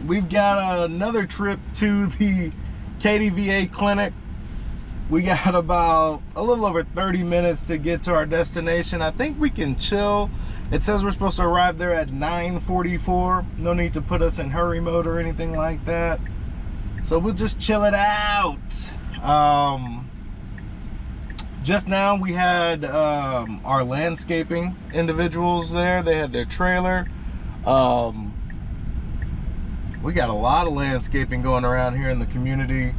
we've got another trip to the Katy VA clinic. We got about a little over 30 minutes to get to our destination. I think we can chill. It says we're supposed to arrive there at 9:44. No need to put us in hurry mode or anything like that. So we'll just chill it out. Just now we had our landscaping individuals there. They had their trailer. We got a lot of landscaping going around here in the community.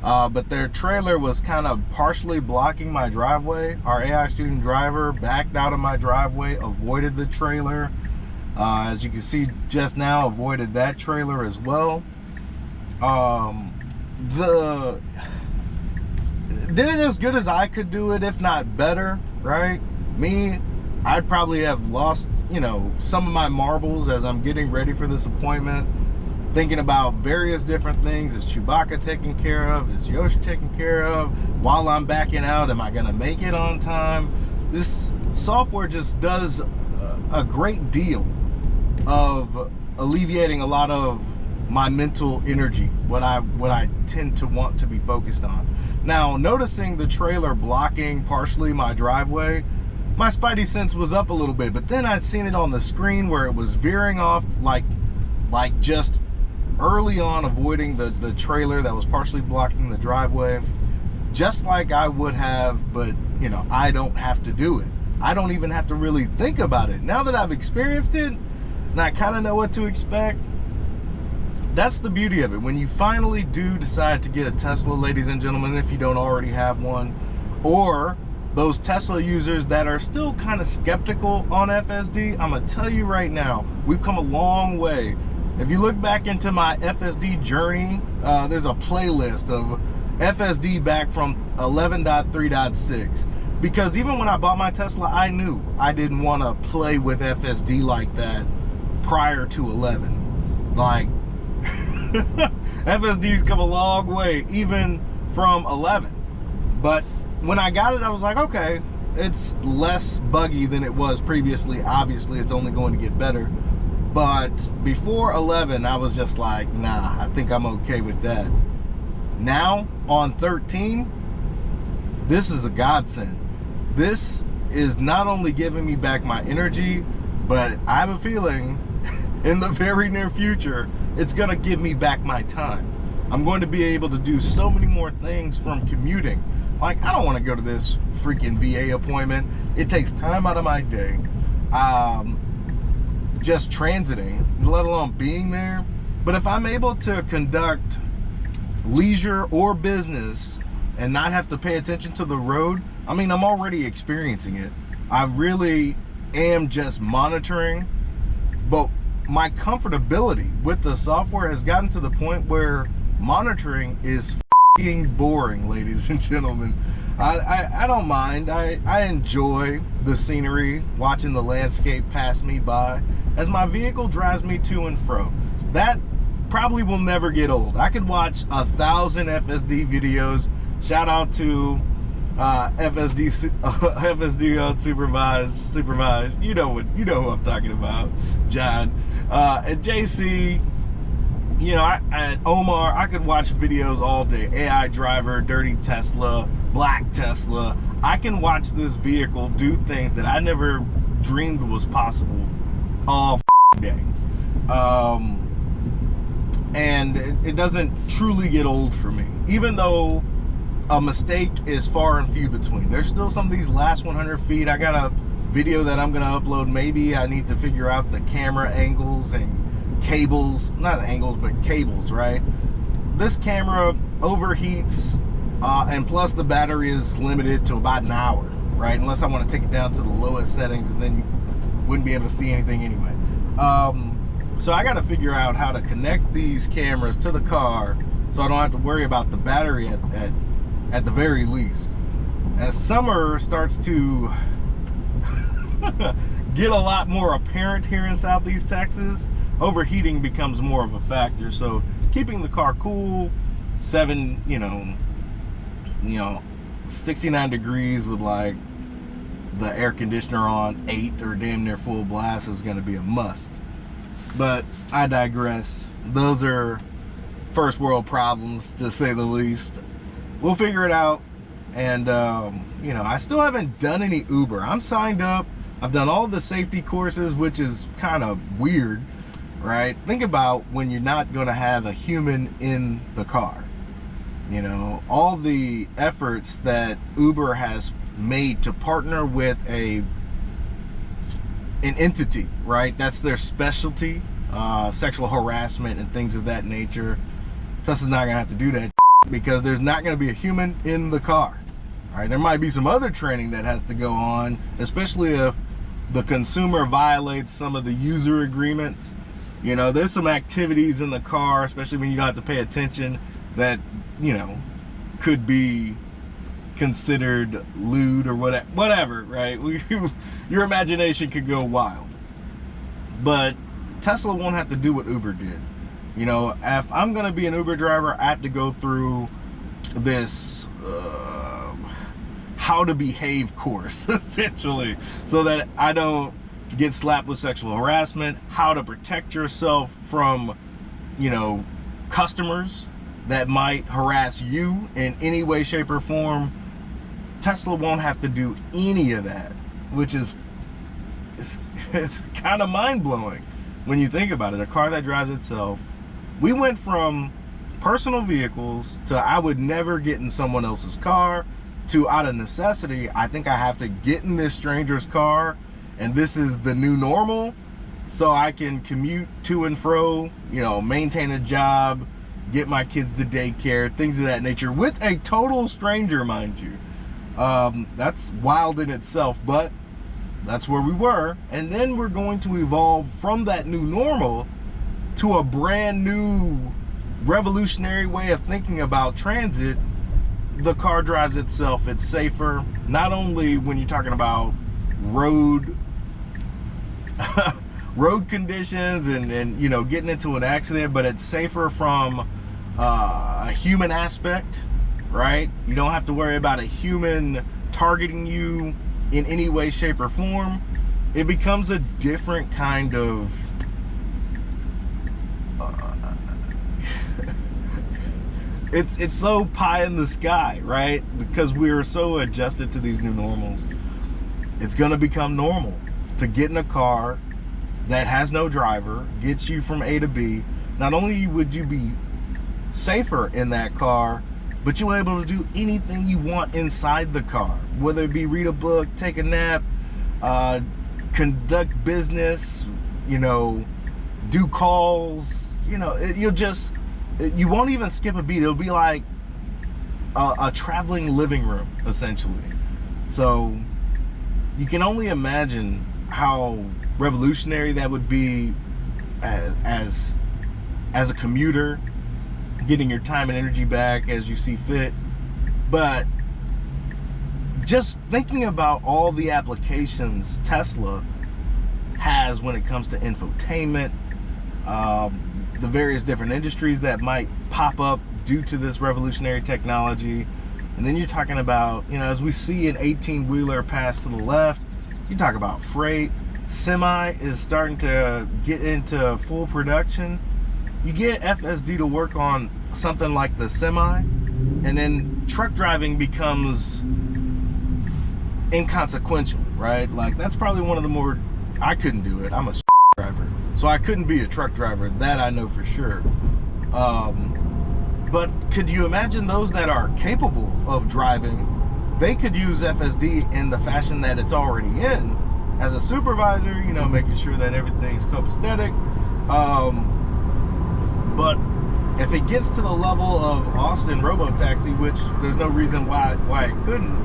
But their trailer was kind of partially blocking my driveway. Our AI student driver backed out of my driveway, avoided the trailer. As you can see just now, avoided that trailer as well. Did it as good as I could do it, if not better, right? Me, I'd probably have lost, some of my marbles as I'm getting ready for this appointment. Thinking about various different things. Is Chewbacca taken care of? Is Yoshi taken care of? While I'm backing out, am I gonna make it on time? This software just does a great deal of alleviating a lot of my mental energy, what I tend to want to be focused on. Now, noticing the trailer blocking partially my driveway, my spidey sense was up a little bit, but then I'd seen it on the screen where it was veering off like just early on, avoiding the trailer that was partially blocking the driveway, just like I would have, but I don't have to do it. I don't even have to really think about it. Now that I've experienced it and I kind of know what to expect, that's the beauty of it. When you finally do decide to get a Tesla, ladies and gentlemen, if you don't already have one, or those Tesla users that are still kind of skeptical on FSD, I'm gonna tell you right now, we've come a long way. If you look back into my FSD journey, there's a playlist of FSD back from 11.3.6. Because even when I bought my Tesla, I knew I didn't want to play with FSD like that prior to 11. Like, FSD's come a long way, even from 11. But when I got it, I was like, okay, it's less buggy than it was previously. Obviously, it's only going to get better. But before 11, I was just like, nah, I think I'm okay with that. Now, on 13, this is a godsend. This is not only giving me back my energy, but I have a feeling in the very near future, it's gonna give me back my time. I'm going to be able to do so many more things from commuting. Like, I don't wanna go to this freaking VA appointment. It takes time out of my day. Just transiting, let alone being there. But if I'm able to conduct leisure or business and not have to pay attention to the road, I mean, I'm already experiencing it. I really am just monitoring, but my comfortability with the software has gotten to the point where monitoring is f***ing boring, ladies and gentlemen. I don't mind. I enjoy the scenery, watching the landscape pass me by as my vehicle drives me to and fro. That probably will never get old. I could watch 1,000 FSD videos. Shout out to FSD supervised. You know who I'm talking about, John, and JC. And Omar. I could watch videos all day. AI driver, dirty Tesla, black Tesla. I can watch this vehicle do things that I never dreamed was possible all day. And it doesn't truly get old for me, even though a mistake is far and few between. There's still some of these last 100 feet. I got a video that I'm gonna upload. Maybe I need to figure out the camera angles and cables, not angles, but cables, right? This camera overheats, and plus the battery is limited to about an hour, right? Unless I want to take it down to the lowest settings, and then you wouldn't be able to see anything anyway. So I got to figure out how to connect these cameras to the car so I don't have to worry about the battery at the very least. As summer starts to get a lot more apparent here in Southeast Texas, overheating becomes more of a factor. So keeping the car cool, 69 degrees with like the air conditioner on 8 or damn near full blast is going to be a must. But I digress. those are first world problems, to say the least. We'll figure it out. And, you know, I still haven't done any Uber. I'm signed up. I've done all the safety courses, which is kind of weird, right? Think about when you're not going to have a human in the car. You know, all the efforts that Uber has made to partner with an entity, right? That's their specialty, sexual harassment and things of that nature. Tesla's not going to have to do that because there's not going to be a human in the car. All right, there might be some other training that has to go on, especially if the consumer violates some of the user agreements. You know, there's some activities in the car, especially when you don't have to pay attention, that, you know, could be considered lewd or whatever, right? Your imagination could go wild. But Tesla won't have to do what Uber did. You know, if I'm going to be an Uber driver, I have to go through this how to behave course, essentially, so that I don't get slapped with sexual harassment, how to protect yourself from, you know, customers that might harass you in any way, shape, or form. Tesla won't have to do any of that, which is it's kind of mind-blowing when you think about it. A car that drives itself. We went from personal vehicles to I would never get in someone else's car to out of necessity, I think I have to get in this stranger's car, and this is the new normal, so I can commute to and fro, you know, maintain a job, get my kids to daycare, things of that nature, with a total stranger, mind you. That's wild in itself, but that's where we were. And then we're going to evolve from that new normal to a brand new revolutionary way of thinking about transit. The car drives itself. It's safer, not only when you're talking about road conditions and you know, getting into an accident, but it's safer from a human aspect, right? You don't have to worry about a human targeting you in any way, shape, or form. It becomes a different kind of it's so pie in the sky, right? Because we're so adjusted to these new normals. It's gonna become normal to get in a car that has no driver, gets you from A to B. Not only would you be safer in that car, but you're able to do anything you want inside the car, whether it be read a book, take a nap, conduct business, you know, do calls, you know, you won't even skip a beat. It'll be like a traveling living room, essentially. So you can only imagine how revolutionary that would be as a commuter, getting your time and energy back as you see fit. But just thinking about all the applications Tesla has when it comes to infotainment, the various different industries that might pop up due to this revolutionary technology. And then you're talking about, you know, as we see an 18-wheeler pass to the left, you talk about freight. Semi is starting to get into full production. You get FSD to work on something like the Semi, and then truck driving becomes inconsequential, right? Like, that's probably one of the more, I couldn't do it. I'm a driver, so I couldn't be a truck driver. That I know for sure. But could you imagine those that are capable of driving? They could use FSD in the fashion that it's already in, as a supervisor, you know, making sure that everything's copacetic. But if it gets to the level of Austin Robotaxi, which there's no reason why it couldn't,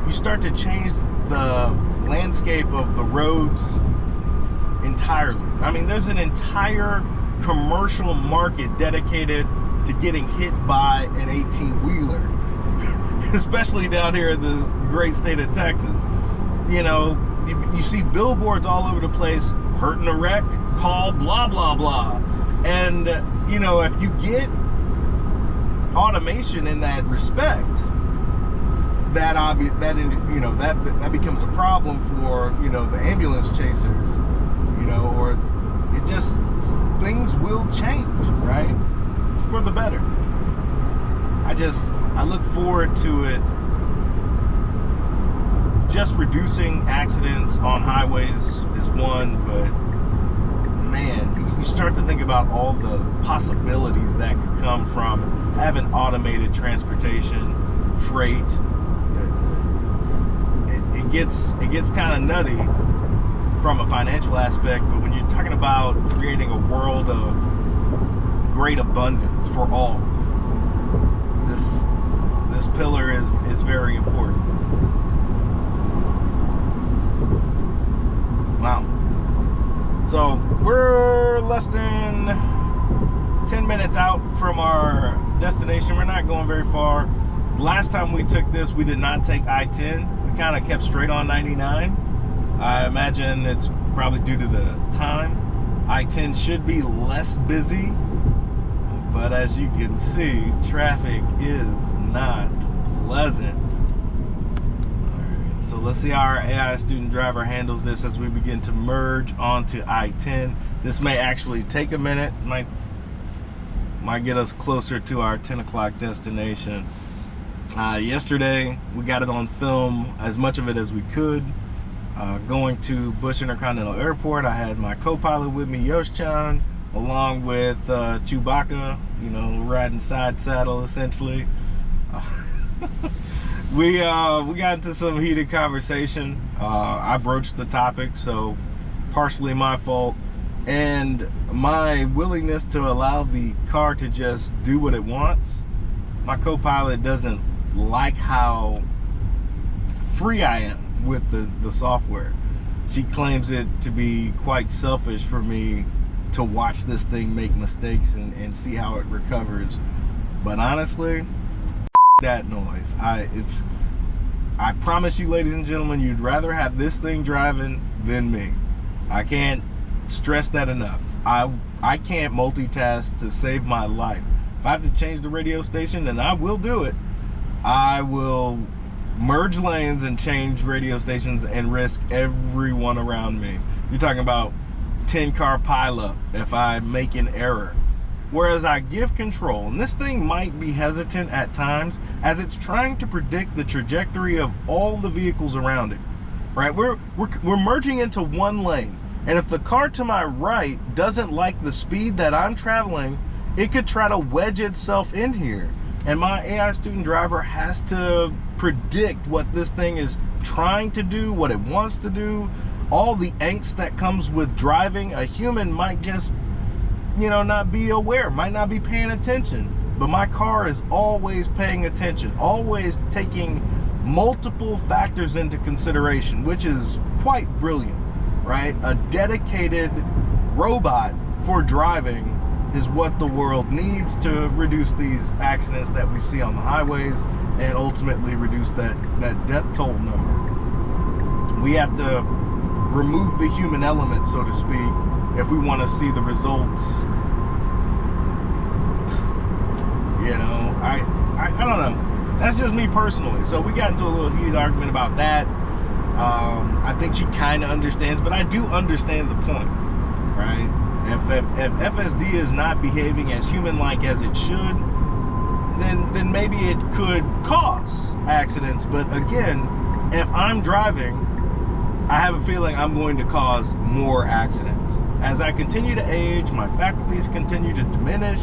you start to change the landscape of the roads entirely. I mean, there's an entire commercial market dedicated to getting hit by an 18-wheeler, especially down here in the great state of Texas. You know, you see billboards all over the place, hurt in a wreck, call blah, blah, blah. And, you know, if you get automation in that respect, that becomes a problem for, you know, the ambulance chasers, you know, or things will change, right? For the better. I look forward to it just reducing accidents on highways is one, but man, you start to think about all the possibilities that could come from having automated transportation, freight. It gets kind of nutty from a financial aspect, but when you're talking about creating a world of great abundance for all, this pillar is very important. Wow. So we're less than 10 minutes out from our destination. We're not going very far. Last time we took this, we did not take I-10. We kind of kept straight on 99. I imagine it's probably due to the time. I-10 should be less busy, but as you can see, traffic is not pleasant. So let's see how our AI student driver handles this as we begin to merge onto I-10. This may actually take a minute, might get us closer to our 10 o'clock destination. Yesterday, we got it on film, as much of it as we could. Going to Bush Intercontinental Airport, I had my co-pilot with me, Yosh-chan, along with Chewbacca, riding side saddle, essentially. We got into some heated conversation. I broached the topic, so partially my fault. And my willingness to allow the car to just do what it wants. My co-pilot doesn't like how free I am with the software. She claims it to be quite selfish for me to watch this thing make mistakes and see how it recovers. But honestly, that noise. I promise you, ladies and gentlemen, you'd rather have this thing driving than me. I can't stress that enough. I can't multitask to save my life. If I have to change the radio station, then I will do it. I will merge lanes and change radio stations and risk everyone around me. You're talking about 10-car pileup if I make an error. Whereas I give control, and this thing might be hesitant at times as it's trying to predict the trajectory of all the vehicles around it. Right? We're merging into one lane, and if the car to my right doesn't like the speed that I'm traveling, it could try to wedge itself in here. And my AI student driver has to predict what this thing is trying to do, what it wants to do, all the angst that comes with driving. A human might just not be aware, might not be paying attention, but my car is always paying attention, always taking multiple factors into consideration, which is quite brilliant, right? A dedicated robot for driving is what the world needs to reduce these accidents that we see on the highways and ultimately reduce that death toll number. We have to remove the human element, so to speak, if we want to see the results. I don't know. That's just me personally. So we got into a little heated argument about that. I think she kind of understands, but I do understand the point, right? If FSD is not behaving as human-like as it should, then maybe it could cause accidents. But again, if I'm driving, I have a feeling I'm going to cause more accidents. As I continue to age, my faculties continue to diminish,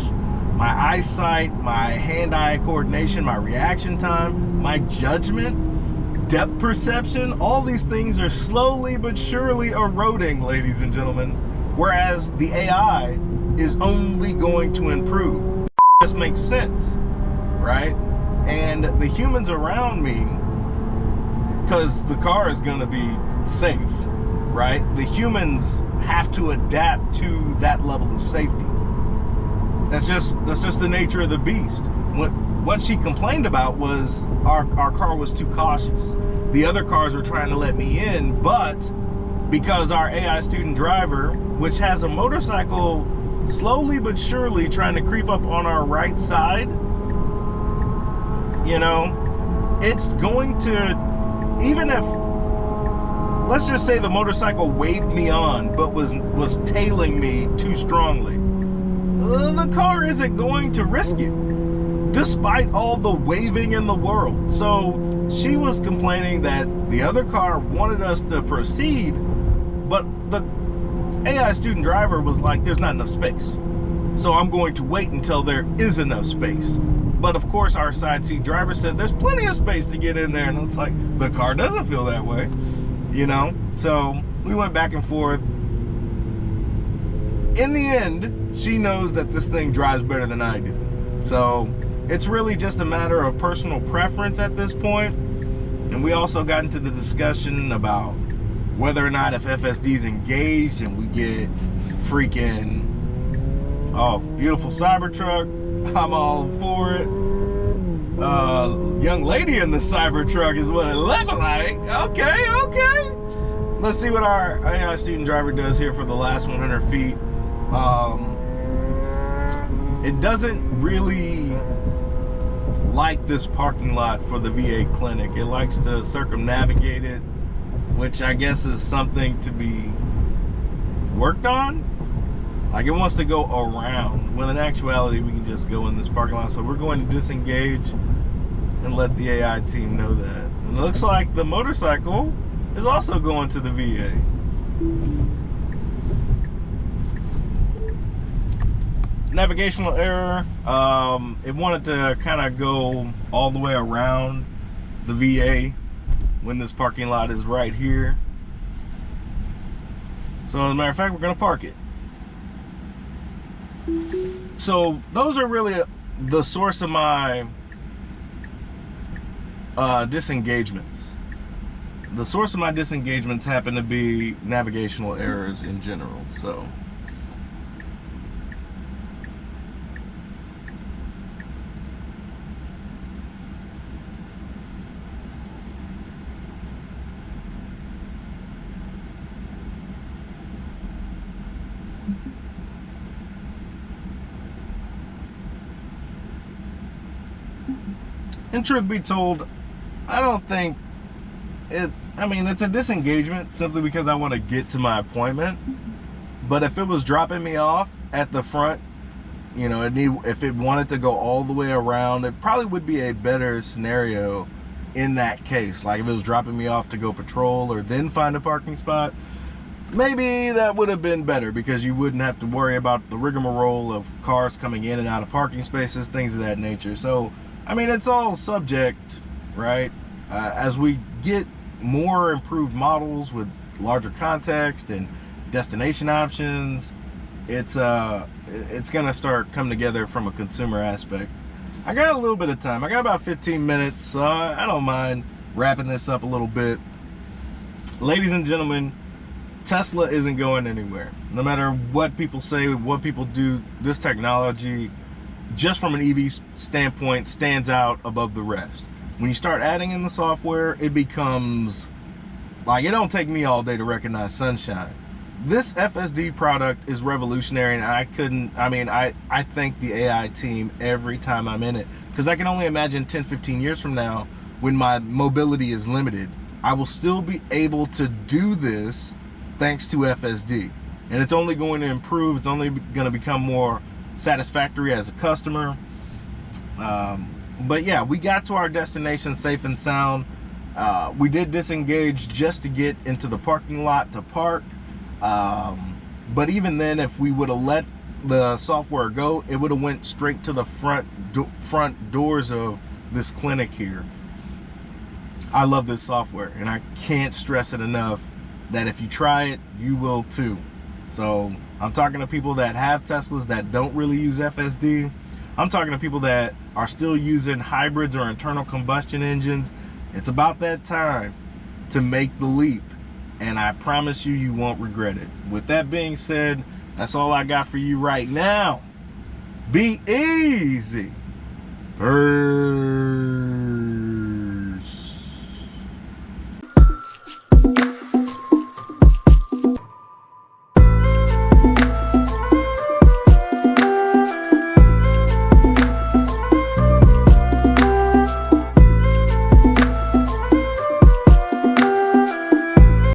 my eyesight, my hand-eye coordination, my reaction time, my judgment, depth perception, all these things are slowly but surely eroding, ladies and gentlemen, whereas the AI is only going to improve. It just makes sense, right? And the humans around me, because the car is going to be safe, right? The humans have to adapt to that level of safety. That's just the nature of the beast. What she complained about was our car was too cautious. The other cars were trying to let me in, but because our AI student driver, which has a motorcycle slowly but surely trying to creep up on our right side, it's going to, even if let's just say the motorcycle waved me on, but was tailing me too strongly. The car isn't going to risk it, despite all the waving in the world. So she was complaining that the other car wanted us to proceed, but the AI student driver was like, there's not enough space. So I'm going to wait until there is enough space. But of course, our side seat driver said there's plenty of space to get in there. And it's like, the car doesn't feel that way, you know? So we went back and forth. In the end, she knows that this thing drives better than I do. So it's really just a matter of personal preference at this point. And we also got into the discussion about whether or not if FSD is engaged and we get freaking, oh, beautiful Cybertruck, I'm all for it. Young lady in the Cybertruck is what it looked like. Okay. Let's see what our AI student driver does here for the last 100 feet. It doesn't really like this parking lot for the VA clinic. It likes to circumnavigate it, which I guess is something to be worked on. Like, it wants to go around, when in actuality we can just go in this parking lot. So we're going to disengage and let the AI team know that. And it looks like the motorcycle is also going to the VA. Navigational error. It wanted to kind of go all the way around the VA when this parking lot is right here. So as a matter of fact, we're going to park it. So those are really the source of my disengagements. The source of my disengagements happen to be navigational errors in general. So and truth be told, I don't think it, I mean, it's a disengagement simply because I want to get to my appointment. But if it was dropping me off at the front, you know, if it wanted to go all the way around, it probably would be a better scenario in that case. Like if it was dropping me off to go patrol or then find a parking spot, maybe that would have been better because you wouldn't have to worry about the rigmarole of cars coming in and out of parking spaces, things of that nature. So, I mean, it's all subject, right? As we get more improved models with larger context and destination options, it's gonna start coming together from a consumer aspect. I got a little bit of time. I got about 15 minutes, so I don't mind wrapping this up a little bit. Ladies and gentlemen, Tesla isn't going anywhere. No matter what people say, what people do, this technology, just from an EV standpoint, stands out above the rest. When you start adding in the software, it becomes like, it don't take me all day to recognize sunshine. This FSD product is revolutionary, and I thank the AI team every time I'm in it, because I can only imagine 10, 15 years from now, when my mobility is limited, I will still be able to do this thanks to FSD. And it's only going to improve. It's only going to become more satisfactory as a customer. But yeah, we got to our destination safe and sound. We did disengage just to get into the parking lot to park. But even then, if we would have let the software go, it would have went straight to the front doors of this clinic here. I love this software, and I can't stress it enough that if you try it, you will too. So I'm talking to people that have Teslas that don't really use FSD. I'm talking to people that are still using hybrids or internal combustion engines. It's about that time to make the leap, and I promise you, you won't regret it. With that being said, that's all I got for you right now. Be easy. Peace.